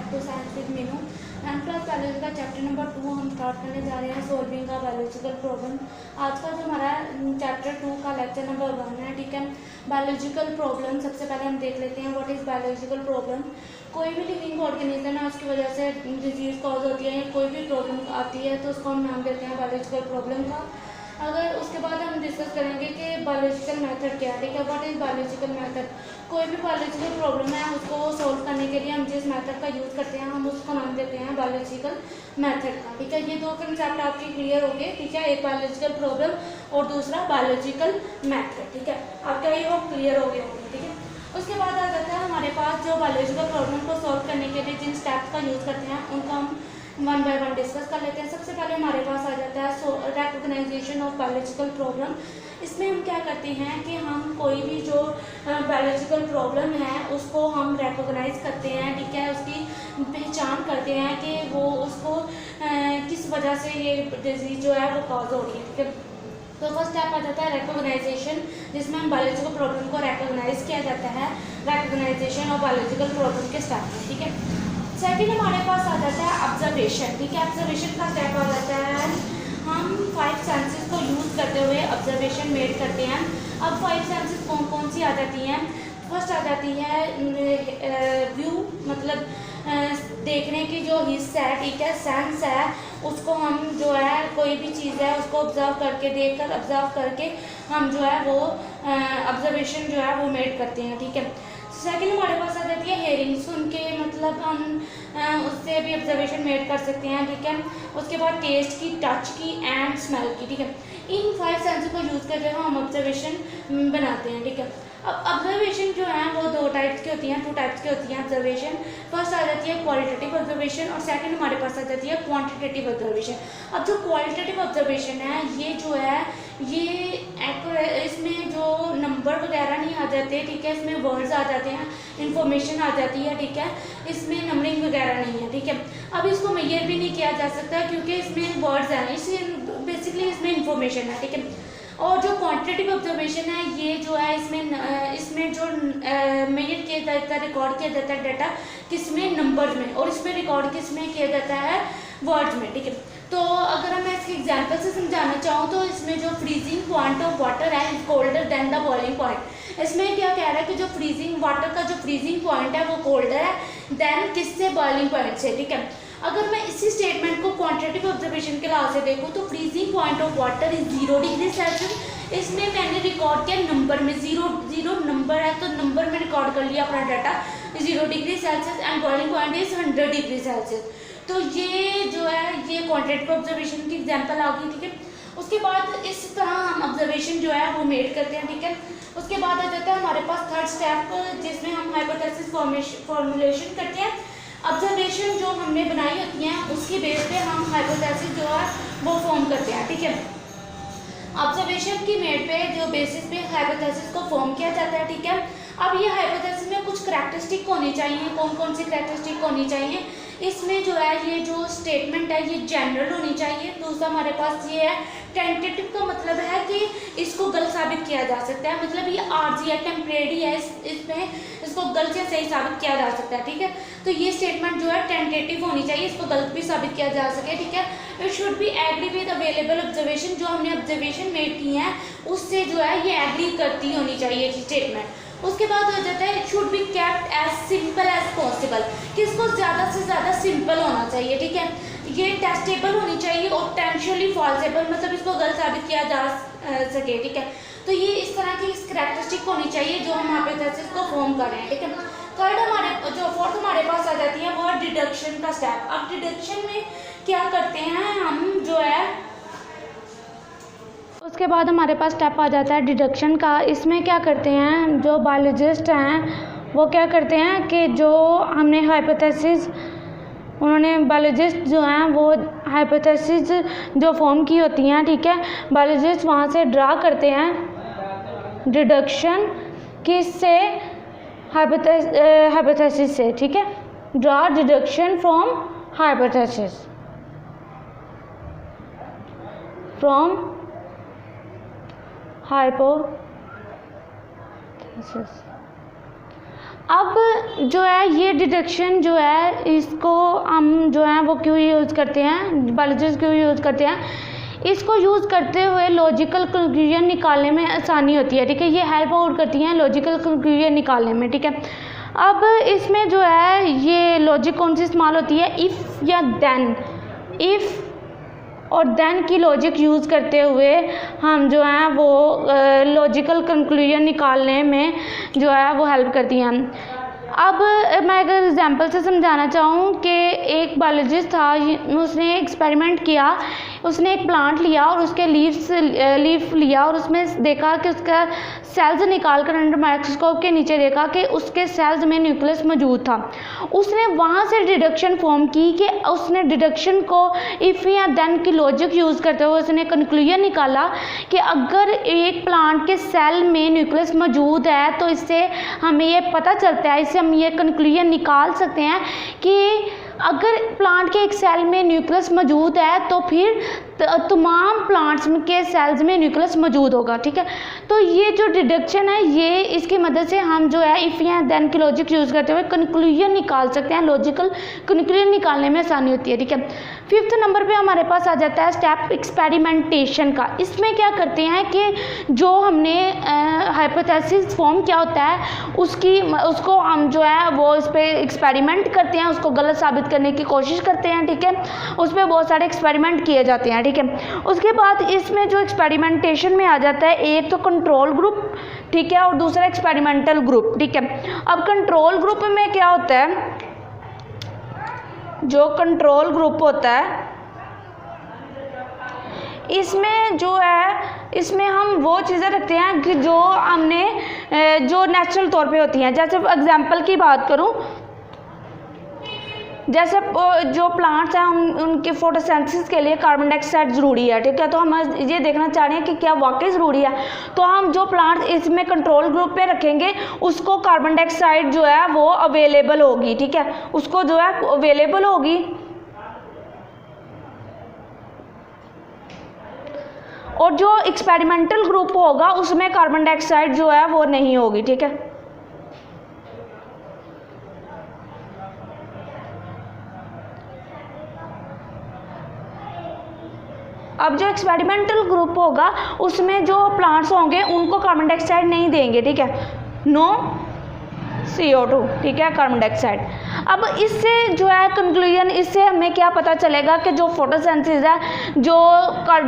Back to science with Meenu. 9th class biology का chapter number 2 हम start करने जा रहे हैं, सॉल्विंग का बायोलॉजिकल प्रॉब्लम। आज का जो हमारा चैप्टर 2 का लेक्चर नंबर 1 है, ठीक है। बायोलॉजिकल प्रॉब्लम, सबसे पहले हम देख लेते हैं व्हाट इज़ बायोलॉजिकल प्रॉब्लम। कोई भी लिविंग ऑर्गेनिज्म है, उसकी वजह से डिजीज़ कॉज होती है या कोई भी प्रॉब्लम आती है तो उसको हम नाम देते हैं बायोलॉजिकल प्रॉब्लम का। अगर उसके बाद हम डिस्कस करेंगे कि बायोलॉजिकल मेथड क्या है, ठीक है। What is biological method. कोई भी बायोलॉजिकल प्रॉब्लम है उसको सोल्व करने के लिए हम जिस मेथड का यूज़ करते हैं हम उसको नाम देते हैं बायोलॉजिकल मेथड का, ठीक है। ये दो कंसेप्ट आपके क्लियर हो गए, ठीक है। एक बायोलॉजिकल प्रॉब्लम और दूसरा बायोलॉजिकल मेथड, ठीक है। आपका ये वो क्लियर हो गया होगा, ठीक है। उसके बाद आ जाता है हमारे पास जो बायोलॉजिकल प्रॉब्लम को सॉल्व करने के लिए जिन स्टेप्स का यूज़ करते हैं उनको हम वन बाय वन डिस्कस कर लेते हैं। सबसे पहले हमारे पास आ जाता है रिकॉग्नाइजेशन ऑफ बायोलॉजिकल प्रॉब्लम। इसमें हम क्या करते हैं कि हम कोई भी जो बायोलॉजिकल प्रॉब्लम है उसको हम रिकॉग्नाइज करते हैं, ठीक है। उसकी पहचान करते हैं कि वो उसको किस वजह से ये डिजीज जो है वो कॉज हो रही है, ठीक है। तो फर्स्ट स्टेप आ जाता है रिकॉग्नाइजेशन, जिसमें हम बायोलॉजिकल प्रॉब्लम को रिकॉग्नाइज किया जाता है रिकॉग्नाइजेशन ऑफ बायोलॉजिकल प्रॉब्लम के स्टेप में, ठीक है। सेकेंड हमारे पास आ जाता है ऑब्जर्वेशन, ठीक है। ऑब्जर्वेशन का स्टेप आ जाता है हम 5 सेंसेस को यूज़ करते हुए ऑब्जर्वेशन मेड करते हैं। अब 5 सेंसेस कौन कौन सी आ जाती हैं। फर्स्ट आ जाती है व्यू, मतलब देखने की जो हिस्सा है, ठीक है, सेंस है, उसको हम जो है कोई भी चीज़ है उसको ऑब्जर्व करके, देखकर ऑब्जर्व करके हम जो है वो ऑब्जर्वेशन जो है वो मेड करते हैं, ठीक है। सेकेंड हमारे पास आ जाती है हेयरिंग, सुन के, मतलब हम उससे भी ऑब्जर्वेशन मेड कर सकते हैं, ठीक है। उसके बाद टेस्ट की, टच की एंड स्मेल की, ठीक है। इन 5 सेंस को यूज़ करके हम ऑब्जर्वेशन बनाते हैं, ठीक है। अब ऑब्जर्वेशन जो है वो 2 टाइप्स की होती हैं, 2 टाइप्स की होती हैं ऑब्जर्वेशन। फर्स्ट आ जाती है क्वालिटेटिव ऑब्जर्वेशन और सेकंड हमारे पास आ जाती है क्वांटिटेटिव ऑब्जर्वेशन। अब जो क्वालिटेटिव ऑब्जर्वेशन है ये जो है ये इसमें जो नंबर वगैरह नहीं आ जाते, ठीक है, इसमें वर्ड्स आ जाते हैं, इंफॉर्मेशन आ जाती है, ठीक है। इसमें नंबरिंग वगैरह नहीं है, ठीक है। अब इसको मेजर भी नहीं किया जा सकता क्योंकि इसमें वर्ड्स हैं, इसलिए बेसिकली इसमें इंफॉर्मेशन है, ठीक है। और जो क्वांटिटेटिव ऑब्जर्वेशन है ये जो है इसमें जो मेजर किया जाता है, रिकॉर्ड किया जाता है डाटा किसमें, नंबर में, और इसमें रिकॉर्ड किसमें किया जाता है, वर्ड्स में, ठीक है। तो अगर मैं इसके एग्जांपल से समझाना चाहूँ तो इसमें जो फ्रीजिंग पॉइंट ऑफ वाटर है is colder than the boiling point. इसमें क्या कह रहा है कि जो फ्रीजिंग वाटर का जो फ्रीजिंग पॉइंट है वो कोल्डर है देन किससे, बॉइलिंग पॉइंट से, ठीक है। अगर मैं इसी स्टेटमेंट को क्वांटिटेटिव ऑब्जर्वेशन के लिहाज से देखूँ तो freezing point of water is 0 degree Celsius. इसमें मैंने रिकॉर्ड किया नंबर में, जीरो नंबर है तो नंबर में रिकॉर्ड कर लिया अपना data 0 degree Celsius and boiling point is 100 degree Celsius. तो ये जो है ये क्वांटिटेटिव ऑब्जर्वेशन की एग्जांपल आ गई, ठीक है। उसके बाद इस तरह हम ऑब्जर्वेशन जो है वो मेड करते हैं, ठीक है। उसके बाद आ जाता है हमारे पास थर्ड स्टेप जिसमें हम हाइपोथेसिस फॉर्मुलेशन करते हैं। ऑब्जर्वेशन जो हमने बनाई होती हैं उसकी बेस पे हम हाइपोथेसिस जो है वो फॉर्म करते हैं, ठीक है। ऑब्जर्वेशन की मेड पे जो बेसिस पे हाइपोथेसिस को फॉर्म किया जाता है, ठीक है। अब ये हाइपोथेसिस में कुछ करैक्टरिस्टिक होनी चाहिए, कौन कौन सी करैक्टरिस्टिक होनी चाहिए। इसमें जो है ये जो स्टेटमेंट है ये जनरल होनी चाहिए। दूसरा हमारे पास ये है टेंटेटिव, का मतलब है कि इसको गलत साबित किया जा सकता है, मतलब ये आर्जी है, टेम्परेरी है, इसमें इसको गलत या सही साबित किया जा सकता है, ठीक है। तो ये स्टेटमेंट जो है टेंटेटिव होनी चाहिए, इसको गलत भी साबित किया जा सके, ठीक है। It should be agree with available observation, जो हमने ऑब्जर्वेशन मेड की है उससे जो है ये एग्री करती होनी चाहिए स्टेटमेंट। उसके बाद हो जाता है it should be kept as simple as possible, कि इसको ज़्यादा से ज़्यादा सिंपल होना चाहिए, ठीक है। ये टेस्टेबल होनी चाहिए और टेंशनली फॉल्सेबल, मतलब इसको गलत साबित किया जा सके, ठीक है। तो ये इस तरह की करैक्टरिस्टिक होनी चाहिए जो हम हाइपोथेसिस को फॉर्म कर रहे हैं, ठीक है। फोर्थ हमारे पास आ जाती है वो डिडक्शन का स्टेप। अब डिडक्शन में क्या करते हैं हम जो है, उसके बाद हमारे पास स्टेप आ जाता है डिडक्शन का। इसमें क्या करते हैं जो बायोलॉजिस्ट हैं वो क्या करते हैं कि जो हमने हाइपोथेसिस, उन्होंने बायोलॉजिस्ट जो हैं वो हाइपोथेसिस जो फॉर्म की होती हैं, ठीक है, बायोलॉजिस्ट वहाँ से ड्रा करते हैं डिडक्शन किससे, हाइपोथेसिस से, ठीक है। Draw deduction from hypothesis, from hypothesis. अब जो है ये डिडक्शन जो है इसको हम जो है वो क्यों यूज़ करते हैं, बायोलॉजिस्ट क्यों यूज़ करते हैं, इसको यूज़ करते हुए लॉजिकल कंक्लूजन निकालने में आसानी होती है, ठीक है। ये हेल्प आउट करती हैं लॉजिकल कंक्लूजन निकालने में, ठीक है। अब इसमें जो है ये लॉजिक कौन सी इस्तेमाल होती है, इफ़ या देन, इफ़ और देन की लॉजिक यूज़ करते हुए हम जो है वो लॉजिकल कंक्लूजन निकालने में जो है वो हेल्प करती हैं। अब मैं अगर एग्जांपल से समझाना चाहूँ कि एक बायोलॉजिस्ट था, उसने एक्सपेरिमेंट किया, उसने एक प्लांट लिया और उसके लीफ लिया और उसमें देखा कि उसका सेल्स निकाल कर अंडर माइक्रोस्कोप के नीचे देखा कि उसके सेल्स में न्यूक्लियस मौजूद था। उसने वहाँ से डिडक्शन फॉर्म की कि उसने डिडक्शन को इफ़ या देन की लॉजिक यूज़ करते हुए उसने कंक्लूजन निकाला कि अगर एक प्लांट के सेल में न्यूक्लियस मौजूद है तो इससे हमें ये पता चलता है, इससे हम ये कंक्लूजन निकाल सकते हैं कि अगर प्लांट के एक सेल में न्यूक्लियस मौजूद है तो फिर तमाम प्लांट्स के सेल्स में न्यूक्लियस मौजूद होगा, ठीक है। तो ये जो डिडक्शन है ये इसकी मदद से हम जो है इफ़ या देन की लॉजिक यूज़ करते हुए कंक्लूजन निकाल सकते हैं, लॉजिकल कंक्लूजन निकालने में आसानी होती है, ठीक है। 5th नंबर पे हमारे पास आ जाता है स्टेप एक्सपेरिमेंटेशन का। इसमें क्या करते हैं कि जो हमने हाइपोथेसिस फॉर्म किया होता है उसको हम जो है वो इस पर एक्सपेरिमेंट करते हैं, उसको गलत साबित करने की कोशिश करते हैं, ठीक है। उस पर बहुत सारे एक्सपेरिमेंट किए जाते हैं, ठीक है। उसके बाद इसमें जो एक्सपेरिमेंटेशन में आ जाता है एक तो कंट्रोल ग्रुप, ठीक है, और दूसरा एक्सपेरिमेंटल ग्रुप, ठीक है। अब कंट्रोल ग्रुप में क्या होता है, जो कंट्रोल ग्रुप होता है इसमें जो है इसमें हम वो चीज़ें रखते हैं कि जो हमने जो नेचुरल तौर पे होती हैं। जैसे एग्जांपल की बात करूं, जैसे जो प्लांट्स हैं उनके फोटोसिंथेसिस के लिए कार्बन डाइऑक्साइड ज़रूरी है, ठीक है। तो हम ये देखना चाह रहे हैं कि क्या वाकई ज़रूरी है, तो हम जो प्लांट्स इसमें कंट्रोल ग्रुप पे रखेंगे उसको कार्बन डाइऑक्साइड जो है वो अवेलेबल होगी, ठीक है, उसको जो है अवेलेबल होगी। और जो एक्सपेरिमेंटल ग्रुप होगा उसमें कार्बन डाइऑक्साइड जो है वो नहीं होगी, ठीक है। अब जो एक्सपेरिमेंटल ग्रुप होगा उसमें जो प्लांट्स होंगे उनको कार्बन डाइऑक्साइड नहीं देंगे, ठीक है, नो CO2, ठीक है, कार्बन डाइऑक्साइड। अब इससे जो है कंक्लूजन, इससे हमें क्या पता चलेगा कि जो फोटोसिंथेसिस है, जो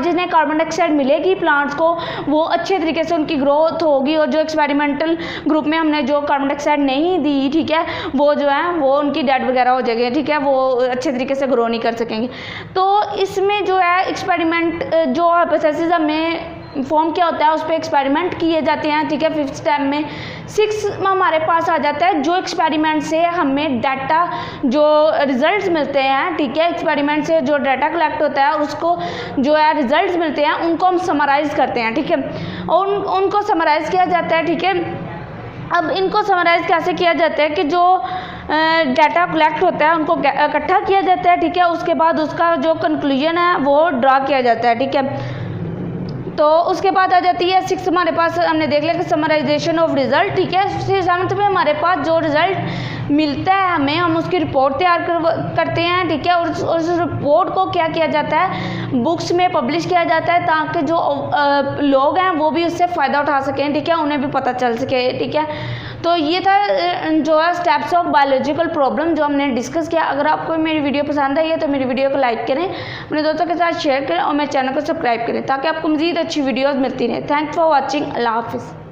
जिन्हें कार्बन डाइऑक्साइड मिलेगी प्लांट्स को, वो अच्छे तरीके से उनकी ग्रोथ होगी, और जो एक्सपेरिमेंटल ग्रुप में हमने जो कार्बन डाइऑक्साइड नहीं दी, ठीक है, वो जो है वो उनकी डेड वगैरह हो जाएगी, ठीक है, वो अच्छे तरीके से ग्रो नहीं कर सकेंगे। तो इसमें जो है एक्सपेरिमेंट जो हाइपोथेसिस हमें फॉर्म क्या होता है उस पर एक्सपेरिमेंट किए जाते हैं, ठीक है। 5th स्टेप में 6 में हमारे पास आ जाता है जो एक्सपेरिमेंट से हमें डाटा जो रिजल्ट्स मिलते हैं, ठीक है, एक्सपेरिमेंट से जो डाटा कलेक्ट होता है उसको जो है रिजल्ट्स मिलते हैं उनको हम समराइज़ करते हैं, ठीक है, और उनको समराइज़ किया जाता है, ठीक है। अब इनको समराइज़ कैसे किया जाता है कि जो डाटा कलेक्ट होता है उनको इकट्ठा किया जाता है, ठीक है, उसके बाद उसका जो कंक्लूजन है वो ड्रा किया जाता है, ठीक है। तो उसके बाद आ जाती है 6 हमारे पास, हमने देख लिया कि समराइजेशन ऑफ रिजल्ट, ठीक है। 7th में हमारे पास जो रिजल्ट मिलता है हमें, हम उसकी रिपोर्ट तैयार करते हैं, ठीक है, और उस रिपोर्ट को क्या किया जाता है, बुक्स में पब्लिश किया जाता है ताकि जो लोग हैं वो भी उससे फ़ायदा उठा सकें, ठीक है, उन्हें भी पता चल सके, ठीक है। तो ये था जो है स्टेप्स ऑफ बायोलॉजिकल प्रॉब्लम जो हमने डिस्कस किया। अगर आपको मेरी वीडियो पसंद आई है तो मेरी वीडियो को लाइक करें, अपने दोस्तों के साथ शेयर करें और मेरे चैनल को सब्सक्राइब करें ताकि आपको मज़ीद अच्छी वीडियोज़ मिलती रहें। Thanks for watching. अल्लाह हाफिज़।